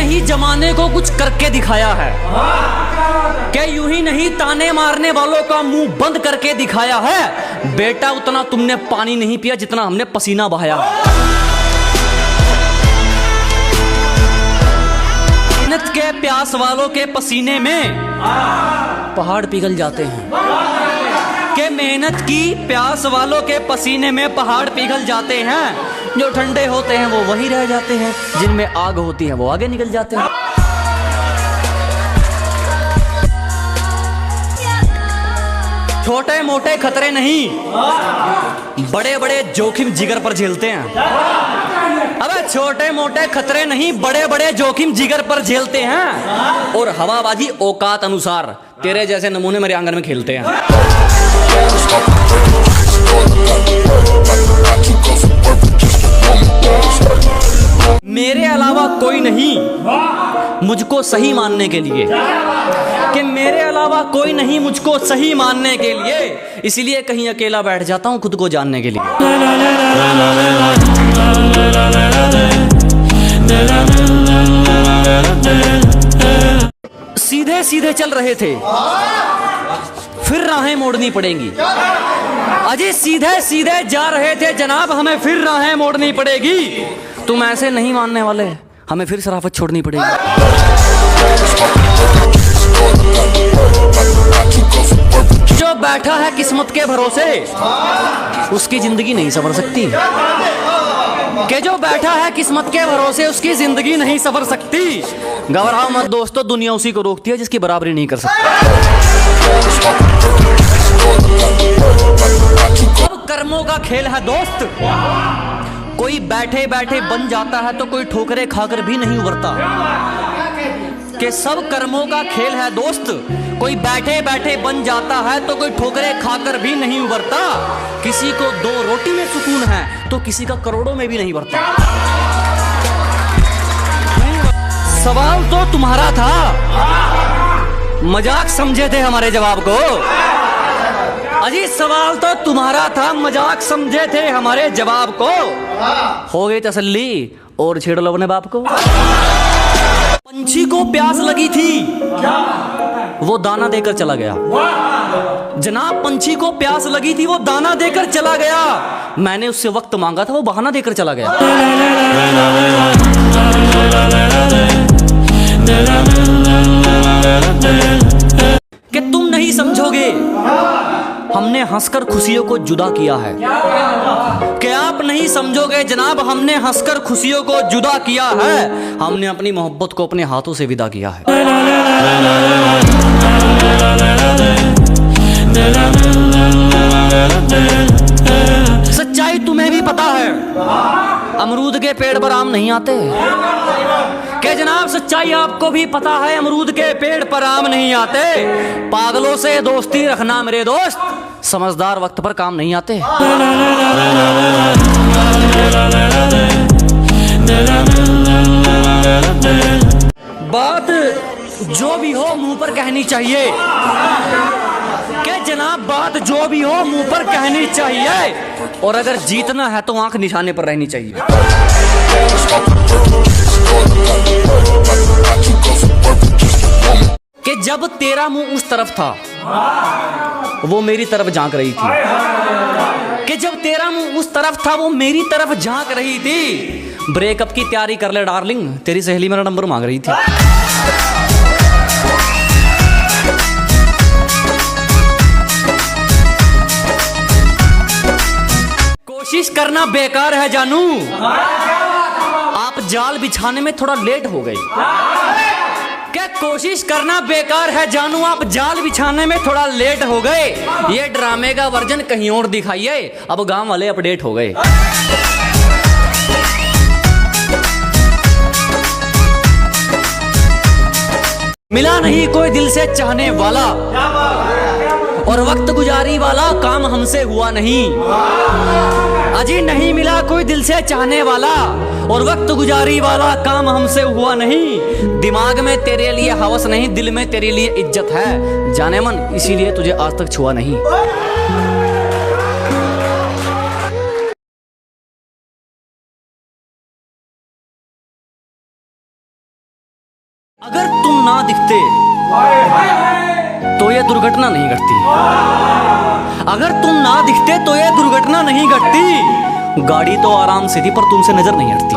नहीं जमाने को कुछ करके दिखाया है, क्या यूं ही नहीं ताने मारने वालों का मुंह बंद करके दिखाया है। बेटा उतना तुमने पानी नहीं पिया जितना हमने पसीना बहाया। मेहनत के प्यास वालों के पसीने में पहाड़ पिघल जाते हैं, के मेहनत की प्यास वालों के पसीने में पहाड़ पिघल जाते हैं। जो ठंडे होते हैं वो वहीं रह जाते हैं, जिनमें आग होती है वो आगे निकल जाते हैं। छोटे मोटे खतरे नहीं, बड़े बड़े जोखिम जिगर पर झेलते हैं। अबे छोटे मोटे खतरे नहीं, बड़े बड़े जोखिम जिगर पर झेलते हैं। और हवाबाजी औकात अनुसार तेरे जैसे नमूने मेरे आंगन में खेलते हैं। मेरे अलावा कोई नहीं मुझको सही मानने के लिए, कि मेरे अलावा कोई नहीं मुझको सही मानने के लिए, इसलिए कहीं अकेला बैठ जाता हूं खुद को जानने के लिए। सीधे सीधे चल रहे थे फिर राहें मोड़नी पड़ेंगी। अजय सीधे सीधे जा रहे थे जनाब, हमें फिर राहें मोड़नी पड़ेगी। तुम ऐसे नहीं मानने वाले, हमें फिर शराफत छोड़नी पड़ेगी। जो बैठा है किस्मत के भरोसे उसकी जिंदगी नहीं संवर सकती, कि जो बैठा है किस्मत के भरोसे उसकी जिंदगी नहीं संवर सकती। घबराओ मत दोस्तों, दुनिया उसी को रोकती है जिसकी बराबरी नहीं कर सकती। अब कर्मों का खेल है दोस्त, कोई बैठे बैठे बन जाता है तो कोई ठोकरे खाकर भी नहीं उबरता। कि सब कर्मों का खेल है दोस्त, कोई बैठे बैठे बन जाता है तो कोई ठोकरे खाकर भी नहीं उबरता। किसी को 2 रोटी में सुकून है तो किसी का करोड़ों में भी नहीं बढ़ता। सवाल तो तुम्हारा था, मजाक समझे थे हमारे जवाब को। अजी सवाल तो तुम्हारा था, मजाक समझे थे हमारे जवाब को। हो गई तसल्ली और छेड़ लो अपने बाप को। पंछी को प्यास लगी थी वो दाना देकर चला गया। जनाब पंछी को प्यास लगी थी वो दाना देकर चला गया। मैंने उससे वक्त मांगा था वो बहाना देकर चला गया। कि तुम नहीं समझोगे हमने हंसकर खुशियों को जुदा किया है, कि आप नहीं समझोगे जनाब हमने हंसकर खुशियों को जुदा किया है। हमने अपनी मोहब्बत को अपने हाथों से विदा किया है। सच्चाई तुम्हें भी पता है, अमरूद के पेड़ पर आम नहीं आते। कि जनाब सच्चाई आपको भी पता है, अमरूद के पेड़ पर आम नहीं आते। पागलों से दोस्ती रखना मेरे दोस्त, समझदार वक्त पर काम नहीं आते। बात जो भी हो मुंह पर कहनी चाहिए, कि जनाब बात जो भी हो मुंह पर कहनी चाहिए। और अगर जीतना है तो आंख निशाने पर रहनी चाहिए। कि जब तेरा मुंह उस तरफ था वो मेरी तरफ झांक रही थी, कि जब तेरा मुंह उस तरफ था वो मेरी तरफ झांक रही थी। ब्रेकअप की तैयारी कर ले डार्लिंग, तेरी सहेली मेरा नंबर मांग रही थी। कोशिश करना बेकार है जानू, आप जाल बिछाने में थोड़ा लेट हो गए। क्या कोशिश करना बेकार है जानू, आप जाल बिछाने में थोड़ा लेट हो गए। ये ड्रामे का वर्जन कहीं और दिखाइए, अब गांव वाले अपडेट हो गए। मिला नहीं कोई दिल से चाहने वाला, और वक्त गुजारी वाला काम हमसे हुआ नहीं। अजी नहीं मिला कोई दिल से चाहने वाला, और वक्त गुजारी वाला काम हमसे हुआ नहीं। दिमाग में तेरे लिए हवस नहीं, दिल में तेरे लिए इज्जत है जाने मन, इसीलिए तुझे आज तक छुआ नहीं। अगर तुम ना दिखते तो ये दुर्घटना नहीं घटती। अगर तुम ना दिखते तो ये दुर्घटना नहीं घटती। गाड़ी तो आराम से थी पर तुमसे नजर नहीं हटती।